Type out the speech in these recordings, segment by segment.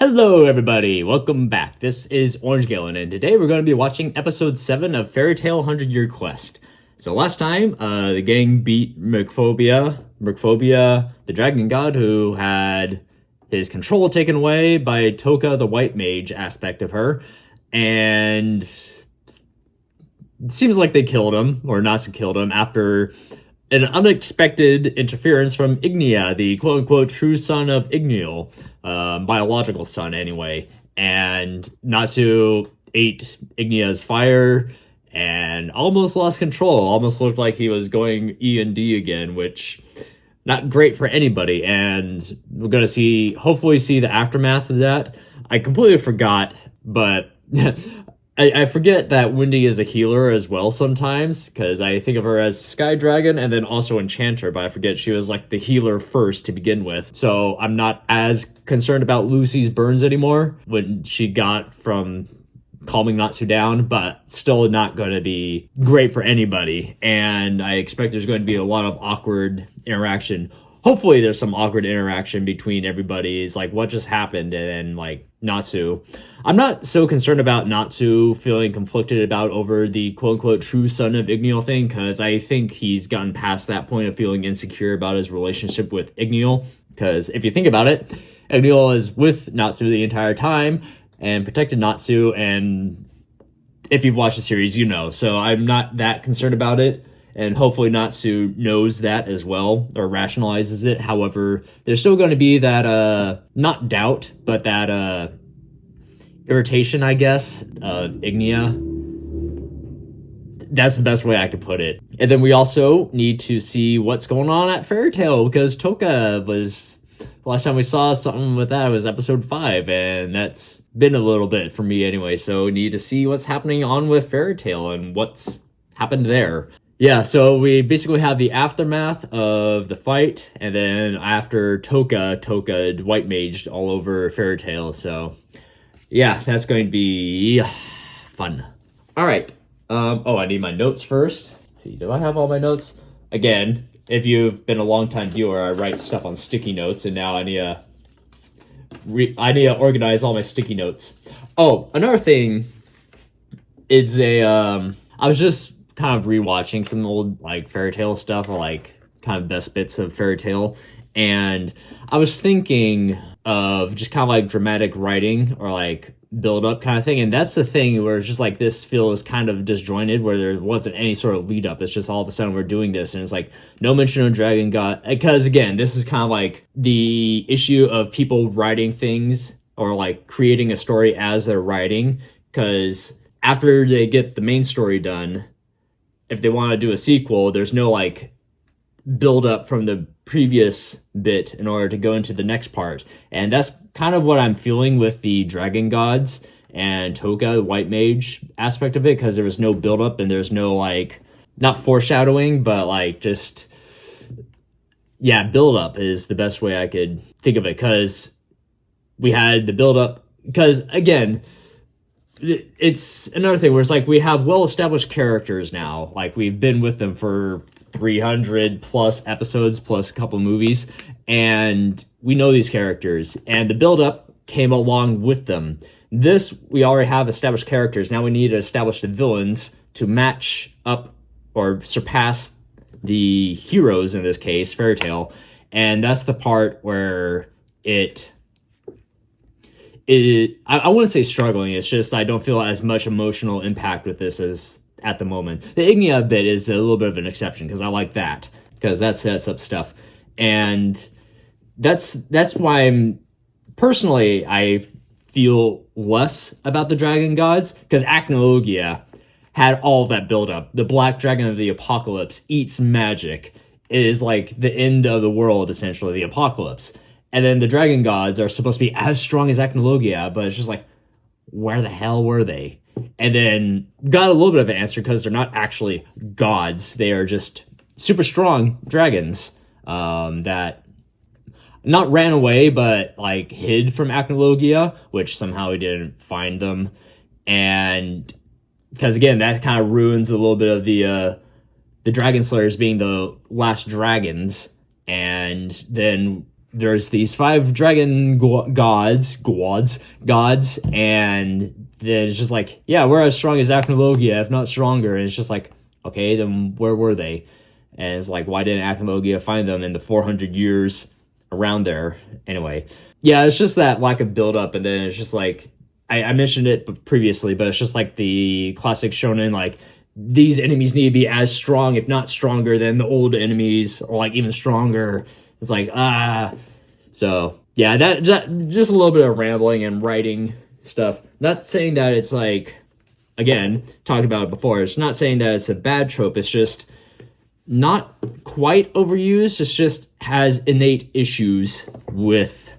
Hello everybody, welcome back. This is Orange Galen, and today we're going to be watching episode 7 of Fairy Tail 100 Year Quest. So last time, the gang beat Mercphobia, the dragon god who had his control taken away by Toka, the white mage aspect of her, and it seems like they killed him, or Natsu killed him, after an unexpected interference from Ignia, the quote-unquote true son of Igniel, biological son anyway. And Natsu ate Ignia's fire and almost lost control. Almost looked like he was going E&D again, which not great for anybody. And we're going to hopefully see the aftermath of that. I completely forgot, but I forget that Wendy is a healer as well sometimes, because I think of her as Sky Dragon and then also Enchanter, but I forget she was like the healer first to begin with. So I'm not as concerned about Lucy's burns anymore when she got from calming Natsu down, but still not going to be great for anybody. And I expect there's going to be a lot of awkward interaction. Hopefully there's some awkward interaction between everybody's like what just happened and then like Natsu. I'm not so concerned about Natsu feeling conflicted about over the quote-unquote true son of Igniel thing, because I think he's gotten past that point of feeling insecure about his relationship with Igniel. Because if you think about it, Igniel is with Natsu the entire time and protected Natsu, and if you've watched the series, you know. So I'm not that concerned about it. And hopefully Natsu knows that as well, or rationalizes it. However, there's still going to be that, not doubt, but that irritation, I guess, of Ignia. That's the best way I could put it. And then we also need to see what's going on at Fairy Tail, because Toka was... Last time we saw something with that was episode 5, and that's been a little bit for me anyway. So we need to see what's happening on with Fairy Tail and what's happened there. Yeah, so we basically have the aftermath of the fight, and then after Toka white maged all over Fairy Tail. So yeah, that's going to be fun. All right. I need my notes first. Let's see, do I have all my notes? Again, if you've been a long-time viewer, I write stuff on sticky notes, and now I need to organize all my sticky notes. Oh, another thing is I was just kind of rewatching some old like Fairy Tail stuff, or like kind of best bits of Fairy Tail, and I was thinking of just kind of like dramatic writing or like build up kind of thing. And that's the thing where it's just like this feels kind of disjointed, where there wasn't any sort of lead up. It's just all of a sudden we're doing this, and it's like no mention of Dragon God, because again, this is kind of like the issue of people writing things or like creating a story as they're writing, because after they get the main story done, if they want to do a sequel, there's no like build up from the previous bit in order to go into the next part. And that's kind of what I'm feeling with the Dragon Gods and Toka, the white mage aspect of it, because there was no build up and there's no like, not foreshadowing, but like just, yeah, build up is the best way I could think of it, because we had the build up, because again, it's another thing where it's like we have well-established characters now. Like we've been with them for 300 plus episodes plus a couple movies, and we know these characters, and the build-up came along with them. This, we already have established characters. Now we need to establish the villains to match up or surpass the heroes, in this case, Fairy Tail. And that's the part where I wouldn't say struggling, it's just I don't feel as much emotional impact with this as at the moment. The Ignia bit is a little bit of an exception, because I like that, because that sets up stuff. And that's why I feel less about the Dragon Gods, because Acnologia had all of that build-up. The Black Dragon of the Apocalypse eats magic. It is like the end of the world, essentially, the apocalypse. And then the Dragon Gods are supposed to be as strong as Acnologia, but it's just like, where the hell were they? And then got a little bit of an answer, because they're not actually gods. They are just super strong dragons that not ran away, but like hid from Acnologia, which somehow we didn't find them. And because again, that kind of ruins a little bit of the Dragon Slayers being the last dragons. And then there's these 5 dragon gods, and then it's just like, yeah, we're as strong as Acnologia, if not stronger. And it's just like, okay, then where were they? And it's like, why didn't Acnologia find them in the 400 years around there? Anyway, yeah, it's just that lack of buildup, and then it's just like, I mentioned it previously, but it's just like the classic shonen, like, these enemies need to be as strong, if not stronger, than the old enemies, or like even stronger. It's like, So, yeah, that just a little bit of rambling and writing stuff. Not saying that it's like, again, talked about it before, it's not saying that it's a bad trope, it's just not quite overused, it's just has innate issues with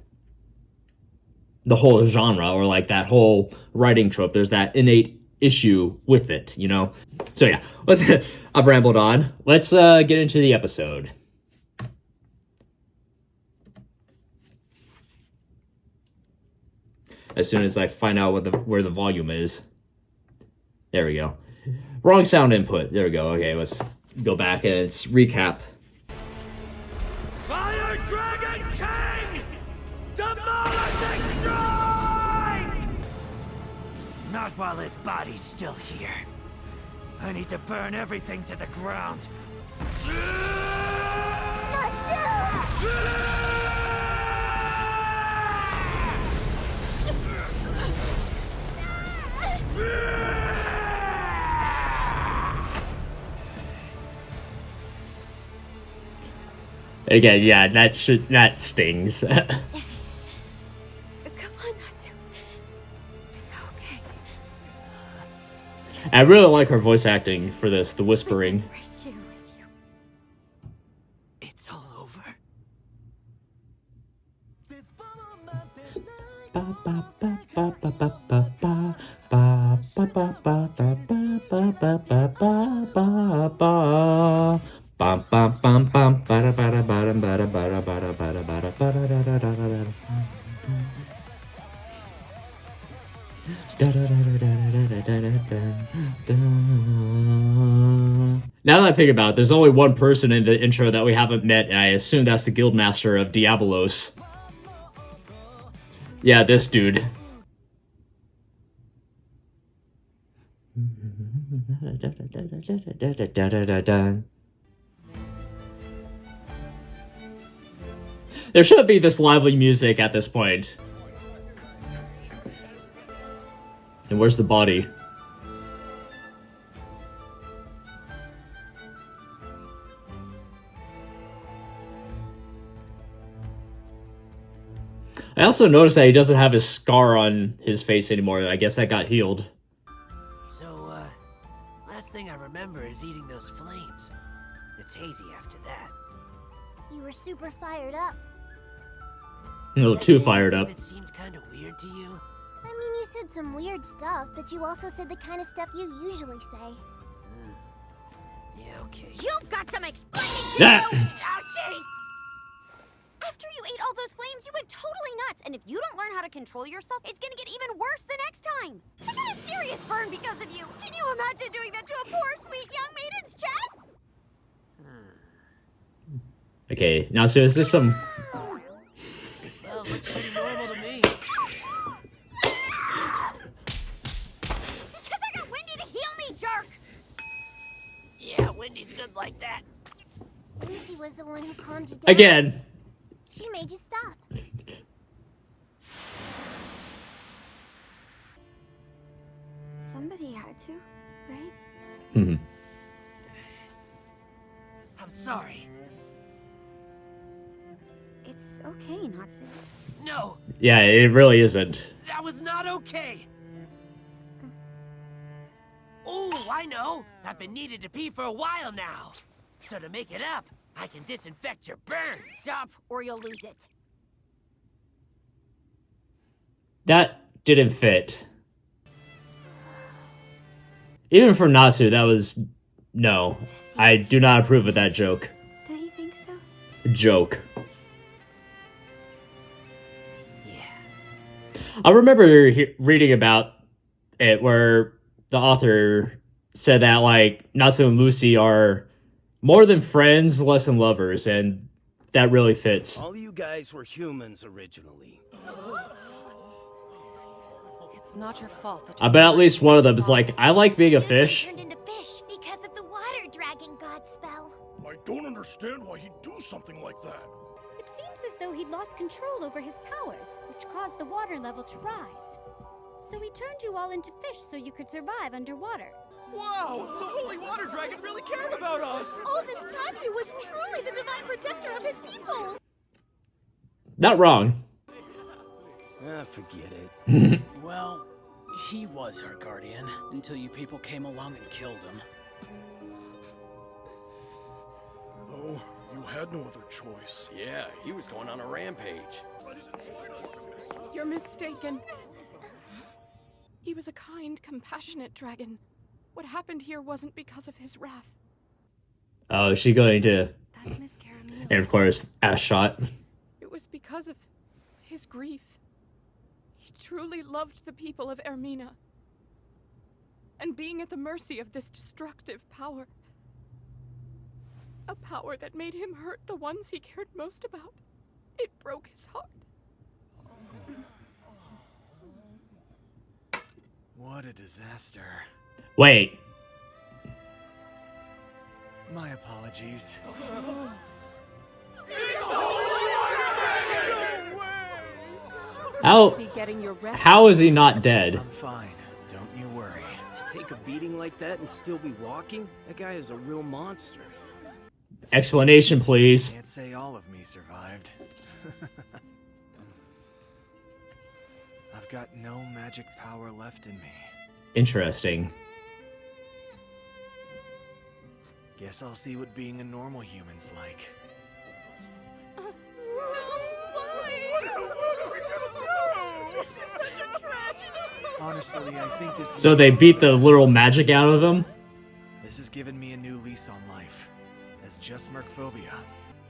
the whole genre, or like that whole writing trope. There's that innate issue with it, you know? So yeah, I've rambled on. Let's get into the episode. As soon as I find out where the volume is. There we go. Wrong sound input. There we go. Okay, let's go back and let's recap. Fire Dragon King! Demolish and strike! Not while his body's still here. I need to burn everything to the ground. Again, yeah, that stings. Come on, Natsu. It's okay. I really like her voice acting for this, the whispering. Right here with you. It's all over. Now that I think about it, there's only one person in the intro that we haven't met, and I assume that's the Guildmaster of Diabolos. Yeah, this dude. There should be this lively music at this point. And where's the body? I also noticed that he doesn't have his scar on his face anymore. I guess that got healed. So, last thing I remember is eating those flames. It's hazy after that. You were super fired up. A little too fired up. It seemed kind of weird to you. I mean, you said some weird stuff, but you also said the kind of stuff you usually say. Yeah, okay. You've got some explaining to That- do! Ouchie! After you ate all those flames, you went totally nuts. And if you don't learn how to control yourself, it's gonna get even worse the next time. I got a serious burn because of you. Can you imagine doing that to a poor, sweet young maiden's chest? Okay, now so is this some... Well, looks pretty normal to me. Because I got Wendy to heal me, jerk! Yeah, Wendy's good like that. Lucy was the one who calmed you down. Again. She made you stop. Somebody had to, right? Mhm. I'm sorry. It's okay, Natsu. No, Yeah, it really isn't. that was not okay. Oh, I know. I've been needing to pee for a while now. So to make it up, I can disinfect your burns. Stop, or you'll lose it. That didn't fit. Even for Natsu, that was... No. I do not approve of that joke. Don't you think so? Joke. Yeah. I remember reading about it where the author said that, like, Natsu and Lucy are more than friends, less than lovers, and that really fits. All you guys were humans originally. It's not your fault that I bet at least one of them is like, I like being a fish. Turned into fish because of the water dragon god spell. I don't understand why he'd do something like that. It seems as though he'd lost control over his powers, which caused the water level to rise. So he turned you all into fish so you could survive underwater. Wow! The Holy Water Dragon really cared about us! All this time he was truly the divine protector of his people. Not wrong. Ah, forget it. Well, he was our guardian until you people came along and killed him. Oh, you had no other choice. Yeah, he was going on a rampage. You're mistaken. He was a kind, compassionate dragon. What happened here wasn't because of his wrath. Oh, is she going to... That's Miss Caramel. And of course, ass shot. It was because of his grief. He truly loved the people of Ermina. And being at the mercy of this destructive power. A power that made him hurt the ones he cared most about. It broke his heart. What a disaster. Wait. My apologies. How is he not dead? I'm fine. Don't you worry. To take a beating like that and still be walking? That guy is a real monster. Explanation, please. Can't say all of me survived. I've got no magic power left in me. Interesting. Guess I'll see what being a normal human's like. Honestly, I think this. So they beat the literal magic out of him? This has given me a new lease on life. As just Mercphobia,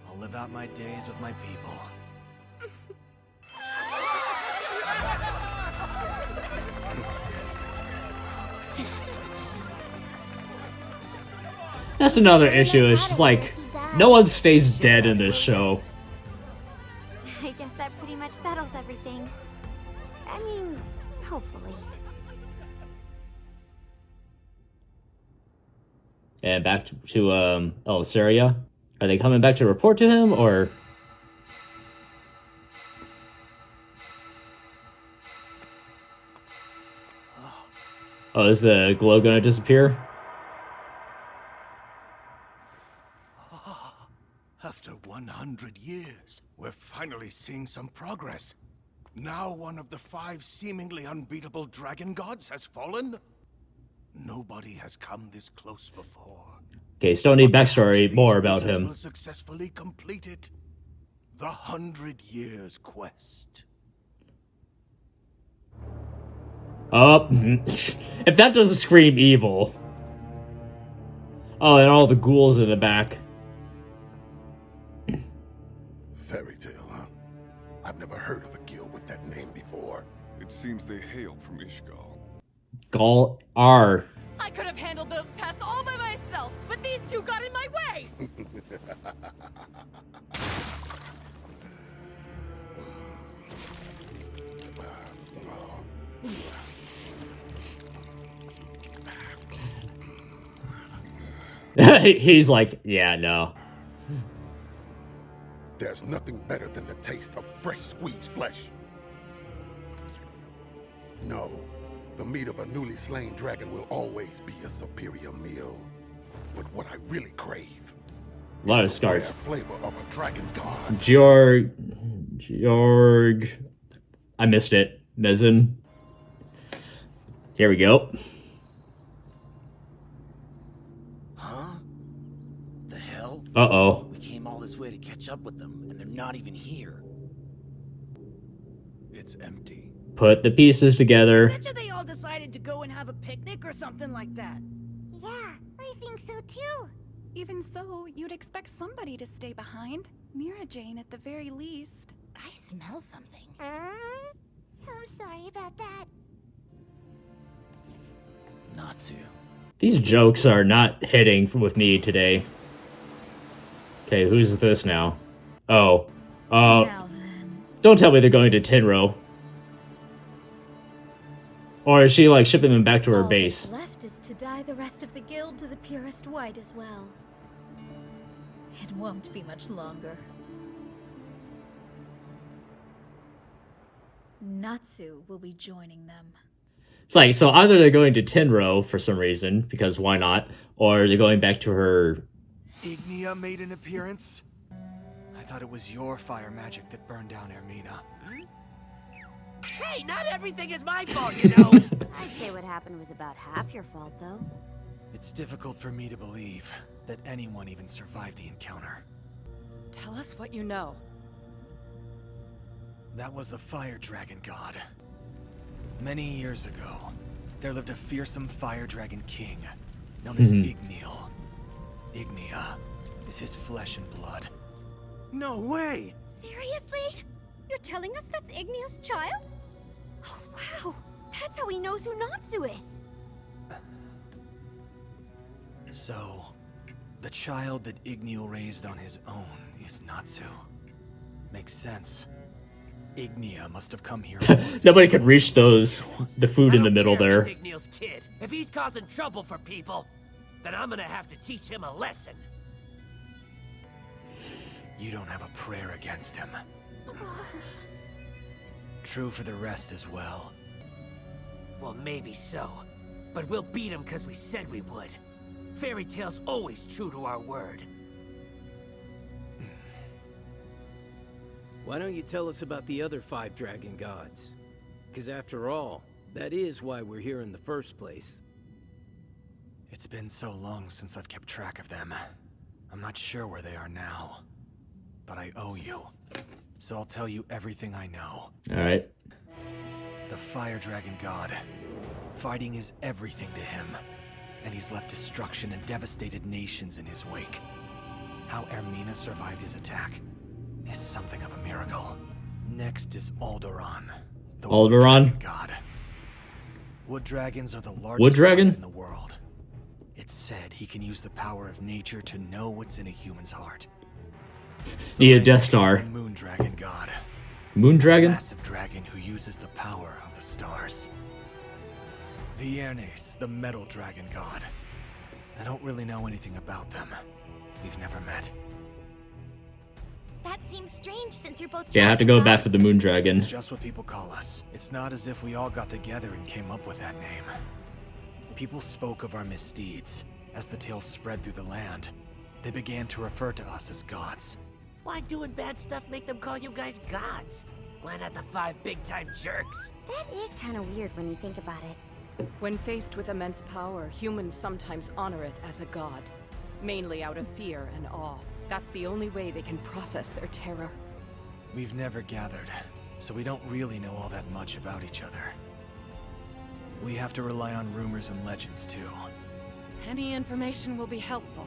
I'll live out my days with my people. That's another issue. It's just like, no one stays dead in this show. I guess that pretty much settles everything. I mean, hopefully. And back to Syria. Are they coming back to report to him, or? Oh, is the glow gonna disappear? After 100 years, we're finally seeing some progress. Now one of the 5 seemingly unbeatable dragon gods has fallen? Nobody has come this close before. Okay, still need backstory more about These him. will successfully complete the 100 Years Quest. Oh, if that doesn't scream evil. Oh, and all the ghouls in the back. Fairy tale, huh? I've never heard of a guild with that name before. It seems they hail from Ishgal. Gaul R. I could have handled those pests all by myself, but these two got in my way! He's like, yeah, no. There's nothing better than the taste of fresh squeezed flesh. No, the meat of a newly slain dragon will always be a superior meal. But what I really crave, A lot of is the rare scars. flavor of a dragon god. Jorg. I missed it. Mezin. Here we go. Huh? The hell? Uh-oh. We came all this way to catch up with them, and they're not even here. It's empty. Put the pieces together. Betcha they all decided to go and have a picnic or something like that. Yeah, I think so too. Even so, you'd expect somebody to stay behind. Mira Jane at the very least. I smell something. I'm sorry about that. Not to. These jokes are not hitting with me today. Okay, who's this now? Oh. Now then. Don't tell me they're going to Tenro. Or is she, like, shipping them back to her All base? that's left is to dye the rest of the guild to the purest white as well. It won't be much longer. Natsu will be joining them. It's like, so either they're going to Tenro for some reason, because why not? Or they're going back to her... Ignia made an appearance? I thought it was your fire magic that burned down Ermina. Hey, not everything is my fault, you know. I'd say what happened was about half your fault, though. It's difficult for me to believe that anyone even survived the encounter. Tell us what you know. That was the fire dragon god. Many years ago, there lived a fearsome fire dragon king, known as Igniel. Ignia is his flesh and blood. No way! Seriously? You're telling us that's Ignia's child? Oh, wow. That's how he knows who Natsu is. So, the child that Igniel raised on his own is Natsu. Makes sense. Ignia must have come here. Nobody could reach those, the food in the middle I don't there. care if he's Igniel's kid. If he's causing trouble for people, then I'm gonna have to teach him a lesson. You don't have a prayer against him. True for the rest as well. Well, maybe so. But we'll beat him because we said we would. Fairy Tale's always true to our word. Why don't you tell us about the other 5 dragon gods? Because after all, that is why we're here in the first place. It's been so long since I've kept track of them. I'm not sure where they are now. But I owe you. So I'll tell you everything I know. Alright. The fire dragon god. Fighting is everything to him. And he's left destruction and devastated nations in his wake. How Ermina survived his attack is something of a miracle. Next is Alderaan, the wood dragon god. Wood dragons are the largest dragon in the world. It's said he can use the power of nature to know what's in a human's heart. So Need a Death Star. Moon dragon god. Moon dragon? Massive dragon who uses the power of the stars. Viernes, the metal dragon god. I don't really know anything about them. We've never met. That seems strange since you're both. Yeah, I have to go back for the Moon Dragon. It's just what people call us. It's not as if we all got together and came up with that name. People spoke of our misdeeds. As the tale spread through the land, they began to refer to us as gods. Why doing bad stuff make them call you guys gods? Why not the 5 big-time jerks? That is kind of weird when you think about it. When faced with immense power, humans sometimes honor it as a god. Mainly out of fear and awe. That's the only way they can process their terror. We've never gathered, so we don't really know all that much about each other. We have to rely on rumors and legends, too. Any information will be helpful.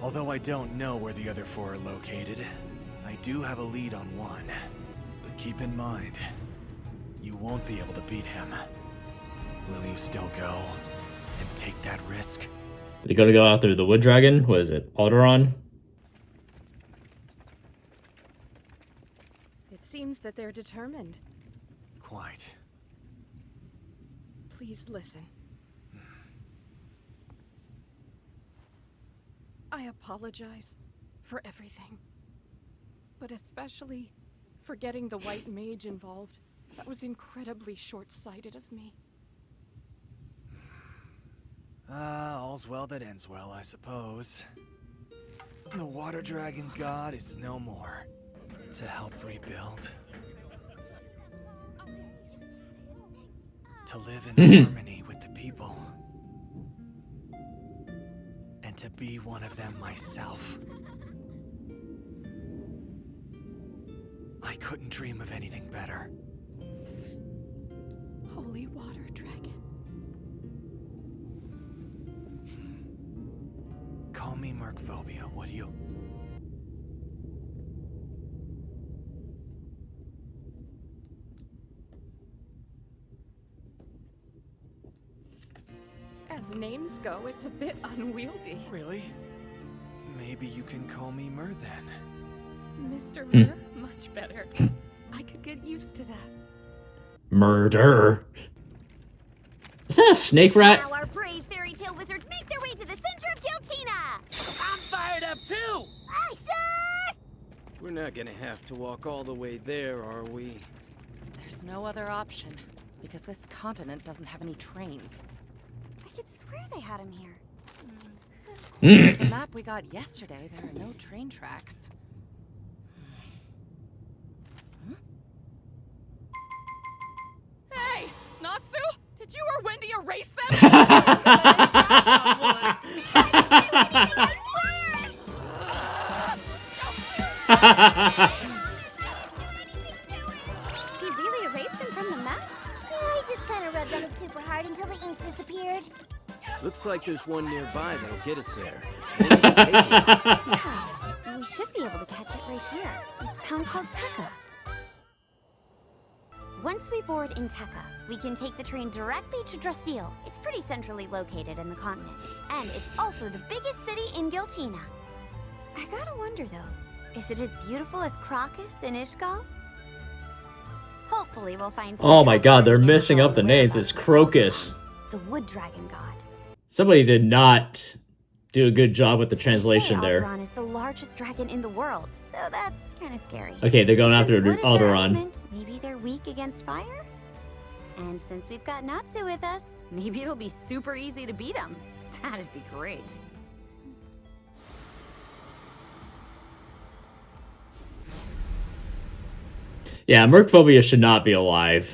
Although I don't know where the other 4 are located, I do have a lead on one. But keep in mind, you won't be able to beat him. Will you still go and take that risk? They gotta go after the Wood Dragon? What is it? Alderaan? It seems that they're determined. Quite. Please listen. I apologize for everything. But especially for getting the White Mage involved. That was incredibly short-sighted of me. All's well that ends well, I suppose. The Water Dragon God is no more. To help rebuild. To live in harmony with the people. And to be one of them myself. I couldn't dream of anything better. Holy Water Dragon. Call me Mercphobia, would you? As names go, it's a bit unwieldy. Really? Maybe you can call me Mer then. sinister murder? Much better. I could get used to that. Murder. Is that a snake rat? Now our brave fairy tale wizards make their way to the center of Giltina. I'm fired up too! I say! We're not gonna have to walk all the way there, are we? There's no other option, because this continent doesn't have any trains. I could swear they had him here. The map we got yesterday, there are no train tracks. Hey, Natsu! Did you or Wendy erase them? He really erased them from the map? I just kind of rubbed on it super hard until the ink disappeared. Looks like there's one nearby that'll get us there. We should be able to catch it right here. This town called Tekka. Once we board in Tekka, we can take the train directly to Drasil. It's pretty centrally located in the continent, and it's also the biggest city in Giltina. I gotta wonder though, is it as beautiful as Crocus in Ishgal? Hopefully we'll find some Oh my god, they're trustworthy messing info up the on names. whereabouts. It's Crocus. The wood dragon god. Somebody did not do a good job with the translation They say there. Alderaan is the largest dragon in the world, so that's kind of scary. Okay, they're going Since after wood is their Alderaan. element, maybe they're weak against fire? And since we've got Natsu with us, maybe it'll be super easy to beat him. That'd be great. Yeah, Mercphobia should not be alive.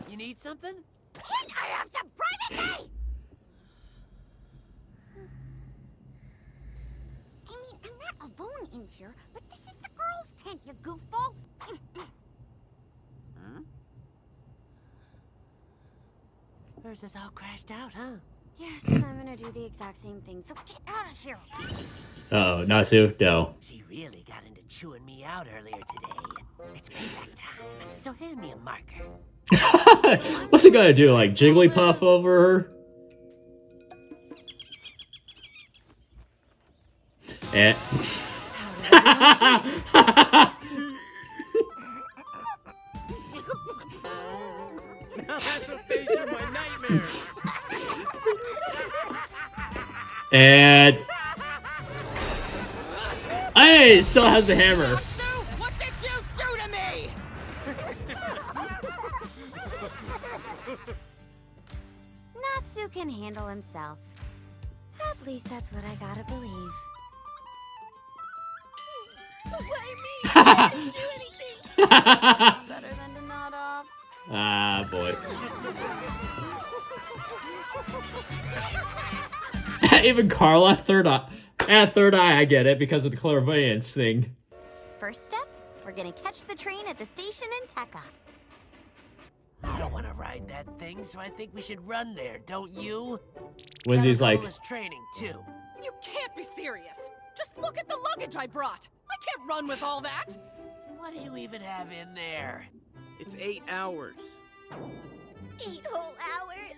You need something? Can't I have some privacy? I mean, I'm not alone in here, but this is the girls' tent, you goofball. Hers is all crashed out, huh? Yes, and I'm gonna do the exact same thing, so get out of here. Oh, Natsu, no. She really got into chewing me out earlier today. It's payback time, so hand me a marker. What's it gonna do? Like Jigglypuff over her? Eh. Now that's a face of my nightmare. And hey, it still has the hammer. Natsu, what did you do to me? Natsu can handle himself. At least that's what I gotta believe. Why me? I didn't do anything. Better than to nod off. Ah, boy. Even Carla, third eye. Third eye, I get it because of the clairvoyance thing. First step, we're gonna catch the train at the station in Tekka. I don't want to ride that thing, so I think we should run there, don't you? Wendy's That'll like, double as training too. You can't be serious. Just look at the luggage I brought. I can't run with all that. What do you even have in there? It's 8 hours. 8 whole hours.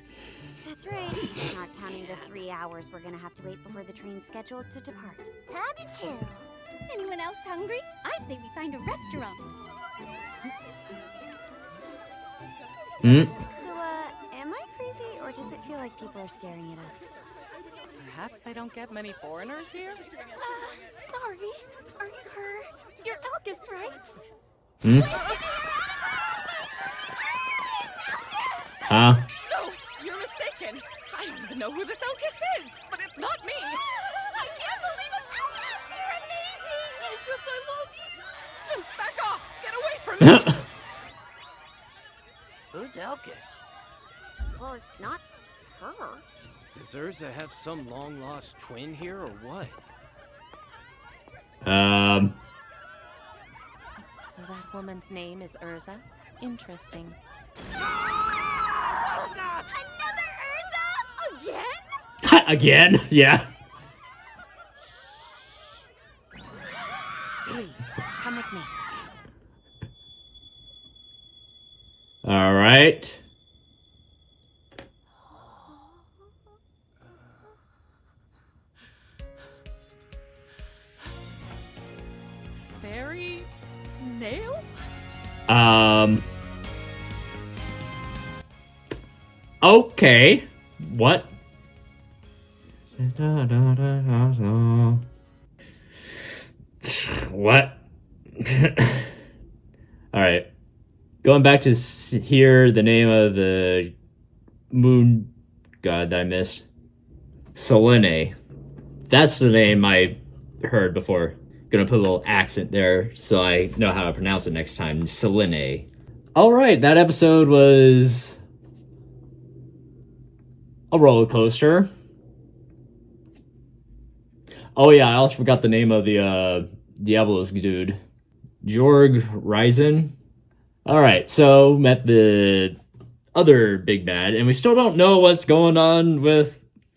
That's right. Not counting the 3 hours we're gonna have to wait before the train's scheduled to depart. Time to chill. Anyone else hungry? I say we find a restaurant. hmm? So, am I crazy, or does it feel like people are staring at us? Perhaps they don't get many foreigners here? Sorry. Are you her? You're Elkis, right? Hmm? Huh? No, you're mistaken. I don't even know who this Elkis is, but it's not me. I can't believe it's Elkis. You're amazing. Elkis, I love you. Just back off. Get away from me. Who's Elkis? Well, it's not her. Does Urza have some long-lost twin here, or what? So that woman's name is Urza? Interesting. Another Urza? Again? Again? Yeah. Please, come with me. All right. fairy nail? Okay. What? What? Alright. Going back to hear the name of the moon god that I missed. Selene. That's the name I heard before. Gonna put a little accent there so I know how to pronounce it next time. Selene. Alright, that episode was a roller coaster. Oh yeah, I also forgot the name of the Diablos dude. Jorg Ryzen. Alright, so met the other big bad, and we still don't know what's going on with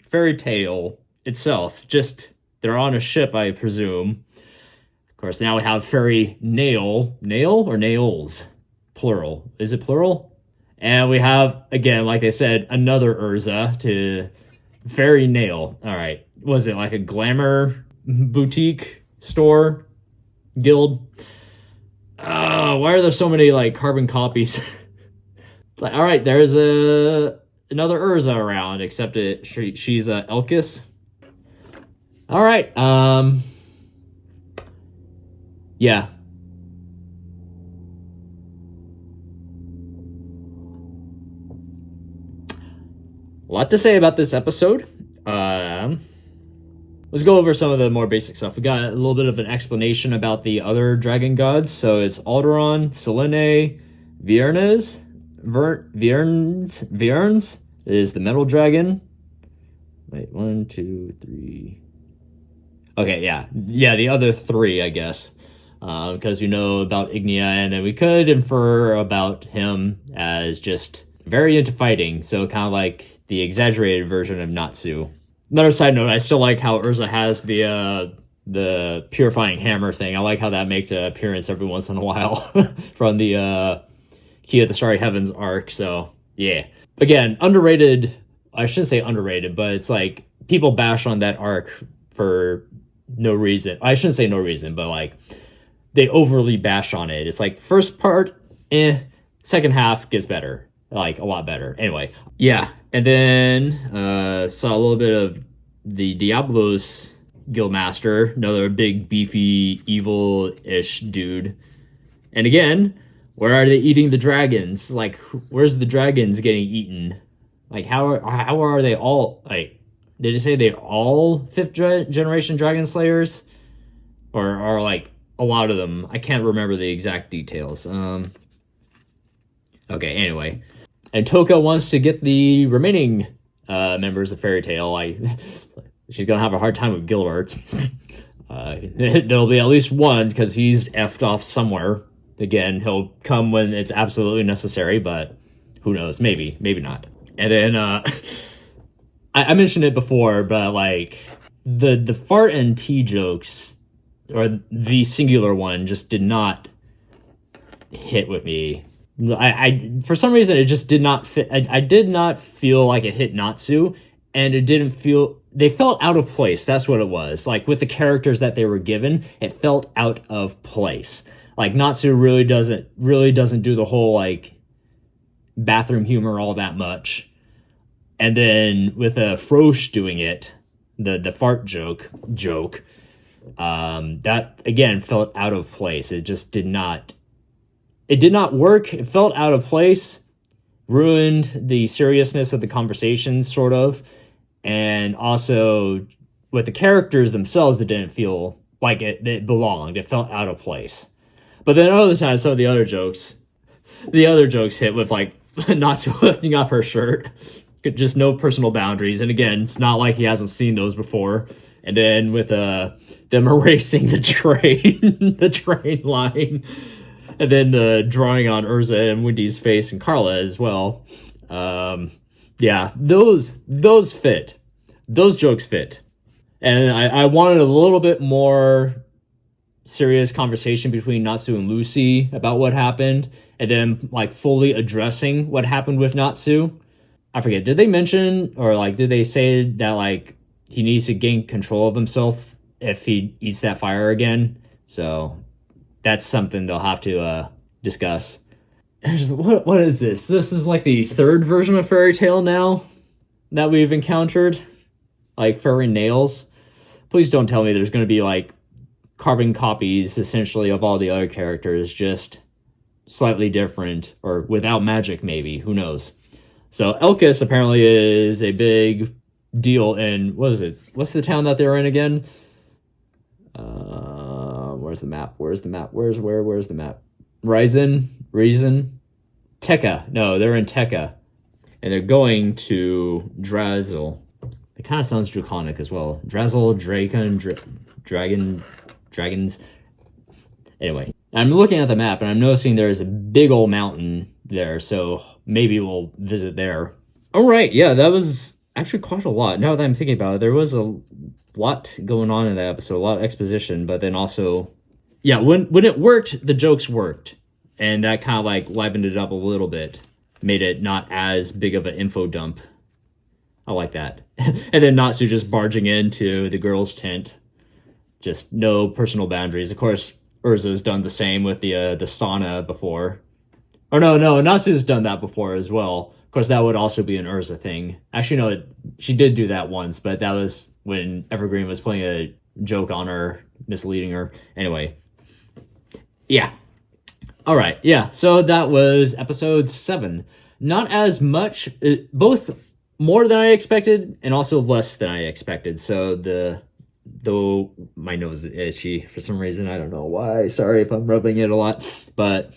Fairy Tail itself. Just, they're on a ship, I presume. Of course, now we have Fairy Nail. Nail or Nails? Plural. Is it plural? And we have, again, like I said, another Urza to Fairy Nail. Alright. Was it like a glamour boutique store? Guild? Why are there so many like carbon copies? It's like, alright, there's another Urza around, except she's Elkis. Alright, yeah. A lot to say about this episode. Let's go over some of the more basic stuff. We got a little bit of an explanation about the other dragon gods. So it's Alderon, Selene, Viernes is the metal dragon. Wait, 1, 2, 3. Okay, yeah, the other 3, I guess, because we know about Ignia, and then we could infer about him as just very into fighting. So kind of like the exaggerated version of Natsu. Another side note, I still like how Urza has the purifying hammer thing. I like how that makes an appearance every once in a while from the Key of the Starry Heavens arc. So yeah, again, underrated. I shouldn't say underrated, but it's like people bash on that arc for no reason. I shouldn't say no reason, but like they overly bash on it. It's like the first part, second half gets better. Like a lot better. Anyway, yeah. And then saw a little bit of the Diablos Guildmaster, another big beefy evil-ish dude. And again, where are they eating the dragons? Like, where's the dragons getting eaten? Like, how are they all, like, did it say they all 5th generation dragon slayers? Or are like a lot of them? I can't remember the exact details. Okay, anyway. And Toka wants to get the remaining members of Fairy Tail. She's going to have a hard time with Gilbert. There'll be at least one, because he's effed off somewhere. Again, he'll come when it's absolutely necessary, but who knows? Maybe not. And then, I mentioned it before, but like, the fart and pee jokes, or the singular one, just did not hit with me. I for some reason it just did not fit. I did not feel like it hit Natsu, and it didn't feel, they felt out of place. That's what it was. Like with the characters that they were given, it felt out of place. Like Natsu really doesn't do the whole like bathroom humor all that much. And then with Frosch doing it, the fart joke, that again felt out of place. It just did not. It did not work. It felt out of place, ruined the seriousness of the conversation, sort of, and also with the characters themselves, it didn't feel like it belonged. It felt out of place. But then other times, some of the other jokes hit with like Natsu lifting up her shirt, just no personal boundaries. And again, it's not like he hasn't seen those before. And then with them erasing the train, the train line. And then the drawing on Urza and Wendy's face and Carla as well. Yeah, those fit. Those jokes fit. And I wanted a little bit more serious conversation between Natsu and Lucy about what happened. And then, like, fully addressing what happened with Natsu. I forget, did they mention, or, like, did they say that, like, he needs to gain control of himself if he eats that fire again? So, that's something they'll have to discuss. What is this? This is like the third version of Fairy Tail now that we've encountered, like furry nails. Please don't tell me there's going to be like carbon copies essentially of all the other characters, just slightly different or without magic, maybe. Who knows? So Elkis apparently is a big deal in, what is it? What's the town that they're in again? Where's the map? Where's the map? Where's the map? Reason? Tekka. No, they're in Tekka. And they're going to Drazel. It kind of sounds draconic as well. Drazel, dragons. Anyway, I'm looking at the map and I'm noticing there's a big old mountain there, so maybe we'll visit there. All right, yeah, that was actually quite a lot. Now that I'm thinking about it, there was a lot going on in that episode, a lot of exposition, but then also, yeah, when it worked, the jokes worked, and that kind of like livened it up a little bit, made it not as big of an info dump. I like that. And then Natsu just barging into the girls' tent, just no personal boundaries. Of course, Urza's done the same with the sauna before. Or no, Natsu's done that before as well. Of course, that would also be an Urza thing. Actually, no, she did do that once, but that was when Evergreen was playing a joke on her, misleading her. Anyway, yeah. All right, yeah. So that was episode 7. Not as much, both more than I expected and also less than I expected. So though my nose is itchy for some reason, I don't know why. Sorry if I'm rubbing it a lot, but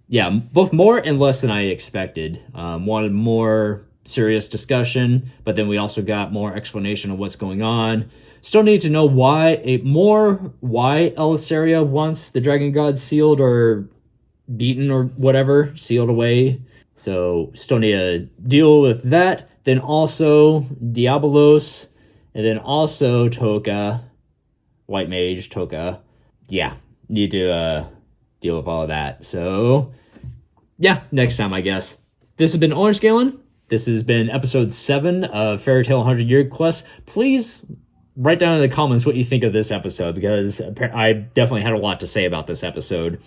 yeah, both more and less than I expected. Wanted more serious discussion, but then we also got more explanation of what's going on. Still need to know why Elisaria wants the Dragon God sealed or beaten or whatever, sealed away. So still need to deal with that. Then also Diabolos, and then also Toka, White Mage, Toka. Yeah, need to deal with all of that. So yeah, next time, I guess. This has been Orange Galen. This has been episode 7 of Fairy Tail 100 Year Quest. Please write down in the comments what you think of this episode, because I definitely had a lot to say about this episode,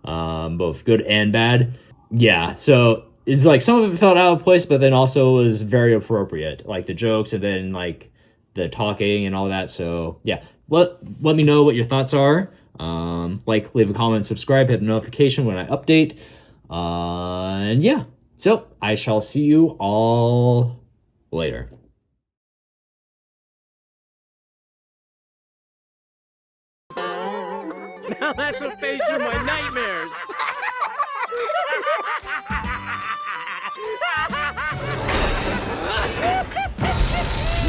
both good and bad. Yeah, so it's like some of it felt out of place, but then also was very appropriate, like the jokes and then like the talking and all that. So yeah, let me know what your thoughts are. Like, leave a comment, subscribe, hit the notification when I update. And yeah, so I shall see you all later. Now that's a face for my nightmares!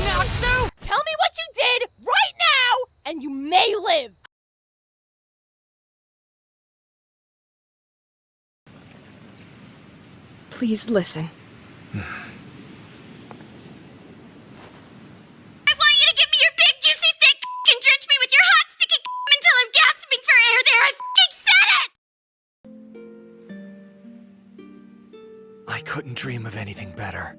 Natsu! Tell me what you did right now, and you may live! Please listen. I want you to give me your big, juicy, thick and drench me with your hot, sticky until I'm gasping for air there. I said it! I couldn't dream of anything better.